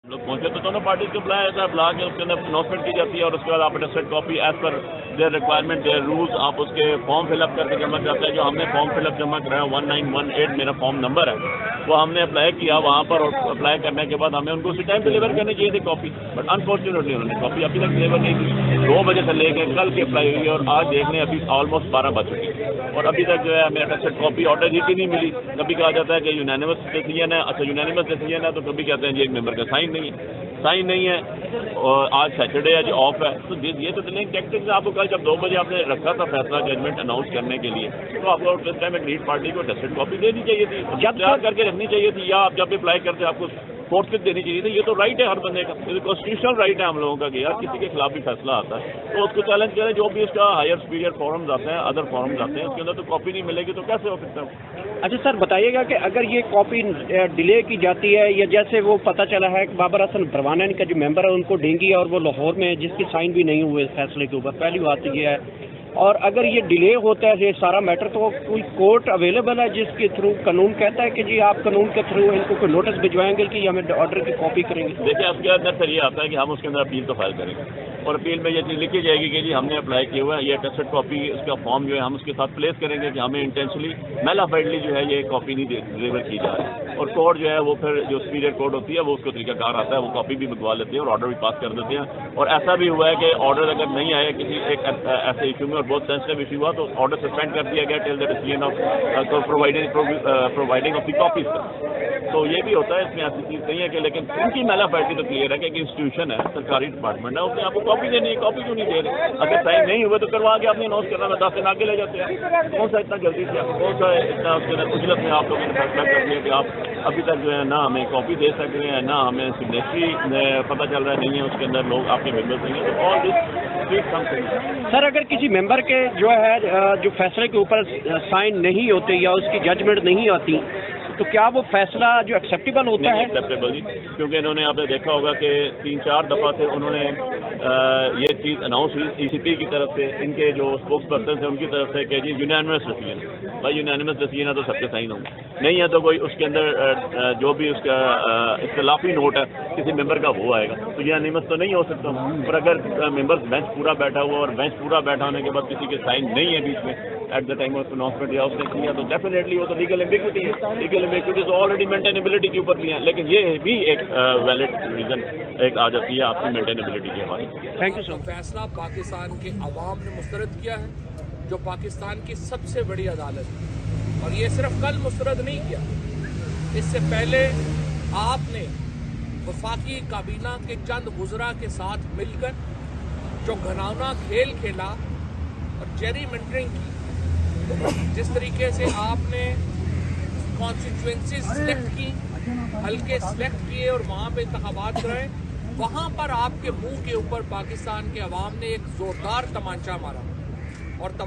لوگ پہنچے تو دونوں پارٹیز کو بلایا جاتا ہے، بلا کے اس کے اندر اناؤنسمنٹ کی جاتی ہے اور اس کے بعد آپ attested copy as per their requirement their rules آپ اس کے فارم فل اپ کر کے جمع کرتے ہیں. جو ہم نے فارم فل اپ جمع کرایا 1918 میرا فارم نمبر ہے، وہ ہم نے اپلائی کیا وہاں پر، اور اپلائی کرنے کے بعد ہمیں ان کو اسی ٹائم ڈلیور کرنی چاہیے تھی کاپی، بٹ انفارچونیٹلی انہوں نے کاپی ابھی تک ڈلیور نہیں کی. 2 بجے سے لے کے کل کی اپلائی ہوئی ہے اور آج دیکھ لیں ابھی آلموسٹ 12 بج چکی ہے اور ابھی تک جو ہے ہمیں اٹیسٹڈ کاپی آرڈر ہی نہیں ملی. کبھی کہا جاتا ہے کہ یونینیمس ڈیسیژن ہے، اچھا یونینیمس ڈیسیژن ہے تو کبھی کہتے ہیں جی ایک ممبر کا سائن نہیں ہے اور آج سیٹرڈے ہے جی آف ہے. تو یہ تو ڈیلنگ ٹیکٹکس آپ کو کل جب 2 بجے آپ نے رکھا تھا فیصلہ ججمنٹ اناؤنس کرنے کے لیے تو آپ کو اس ٹائم ایک لیڈ پارٹی کو ٹیسٹڈ کاپی دینی چاہیے تھی، جب تیار کر کے رکھنی چاہیے تھی، یا آپ جب اپلائی کرتے آپ کو فورس کٹ دینی چاہیے تھی. یہ تو رائٹ ہے ہر بندے کا، یہ کانسٹیٹیوشنل رائٹ ہے ہم لوگوں کا کہ یار کسی کے خلاف بھی فیصلہ آتا ہے تو اس کو چیلنج کریں. جو بھی اس کا ہائر سپیریئر فورمز آتے ہیں، ادر فورمز آتے ہیں، اس کے اندر تو کاپی نہیں ملے گی تو کیسے ہو سکتا ہے؟ اچھا سر بتائیے گا کہ اگر یہ کاپی ڈیلے کی جاتی ہے، یا جیسے وہ پتہ چلا ہے کہ بابر حسن پروانہ کا جو ممبر ہے ان کو ڈینگی اور وہ لاہور میں جس کی سائن بھی نہیں ہوئے فیصلے کے اوپر، پہلی بات یہ ہے. اور اگر یہ ڈیلے ہوتا ہے یہ سارا میٹر تو کوئی کورٹ اویلیبل ہے جس کے تھرو قانون کہتا ہے کہ جی آپ قانون کے تھرو ان کو کوئی نوٹس بھجوائیں گے کہ یہ ہمیں آرڈر کی کاپی کریں گے؟ دیکھیں اس کے اندر سر یہ آتا ہے کہ ہم اس کے اندر اپیل تو فائل کریں گے اور اپیل میں یہ چیز لکھی جائے گی کہ جی ہم نے اپلائی کیا ہوا ہے، یہ ٹیسٹڈ کاپی اس کا فارم جو ہے ہم اس کے ساتھ پلیس کریں گے کہ ہمیں انٹینشنلی میلافائڈلی جو ہے یہ کاپی نہیں ڈلیور کی جا رہی. اور کورٹ جو ہے وہ پھر جو سپیریئر کورٹ ہوتی ہے وہ اس کو طریقہ کار آتا ہے، وہ کاپی بھی منگوا لیتے ہیں اور آرڈر بھی پاس کر دیتے ہیں. اور ایسا بھی ہوا ہے کہ آرڈر اگر نہیں آیا کسی ایک ایسے ایشو میں اور بہت سینسٹیو ایشو ہوا تو آرڈر سسپینڈ کر دیا گیا till the decision of providing of the copies کا. تو یہ بھی ہوتا ہے، اس میں ایسی چیز نہیں ہے کہ، لیکن ان کی میلافائڈلی تو کلیئر ہے کہ ایک انسٹیٹیوشن ہے، سرکاری ڈپارٹمنٹ ہے، اس نے آپ کو کاپی دینی ہے، کاپی کیوں نہیں دے رہے؟ اگر سائن نہیں ہوئے تو کروا کے آپ نے اناؤنس کرنا، میں 10 دن آگے لے جاتے ہیں. کون سا اتنا جلدی سے کون سا اتنا اس کے اندر اجلت میں آپ لوگوں نے فیصلہ کر دیا کہ آپ ابھی تک جو ہے نہ ہمیں کاپی دے سک رہے ہیں، نہ ہمیں سگنیچری پتہ چل رہا نہیں ہے اس کے اندر لوگ آپ کے ممبرس نہیں ہیں. تو آل دس سر اگر کسی ممبر کے جو ہے جو فیصلے کے اوپر سائن نہیں ہوتے یا اس کی ججمنٹ نہیں آتی تو کیا وہ فیصلہ جو ایکسیپٹیبل ہوتا ہے؟ ایکسیپٹیبل جی، کیونکہ انہوں نے آپ نے دیکھا ہوگا کہ 3-4 دفعہ سے انہوں نے یہ چیز اناؤنس ہوئی ای سی پی کی طرف سے، ان کے جو اسپوکس پرسن ہیں ان کی طرف سے کہ جی یونینیمس ڈیسیژن، بھائی یونینیمس ڈیسیژن ہے تو سب کے سائن ہوں گے، نہیں ہے تو کوئی اس کے اندر جو بھی اس کا اختلافی نوٹ ہے کسی ممبر کا وہ آئے گا تو یونینیمس تو نہیں ہو سکتا. اور اگر ممبرس بینچ پورا بیٹھا ہوا اور بینچ پورا بیٹھا ہونے کے بعد کسی کے سائن نہیں ہے بیچ میں at the time of announcement یا اس نے کیا تو ڈیفینیٹلی وہ تو لیگل ایمبیگوٹی ہے. لیگل ایمبیگوٹی تو آلریڈی مینٹینیبلٹی کے اوپر بھی ہیں، لیکن یہ بھی ایک ویلڈ ریزن ایک آ جاتی ہے آپ کی مینٹینیبلٹی کے حوالے. Thank you sir. فیصلہ پاکستان کے عوام نے مسترد کیا ہے جو پاکستان کی سب سے بڑی عدالت ہے، اور یہ صرف کل مسترد نہیں کیا، اس سے پہلے آپ نے وفاقی کابینہ کے چند وزراء کے ساتھ مل کر جو گھناؤنا کھیل کھیلا اور جیری منٹرنگ کی، جس طریقے سے آپ نے کانسٹیچوئنسیز سلیکٹ کی، حلقے سلیکٹ کیے اور وہاں پہ انتخابات کرائے، وہاں پر آپ کے منہ کے اوپر پاکستان کے عوام نے ایک زوردار تمانچہ مارا اور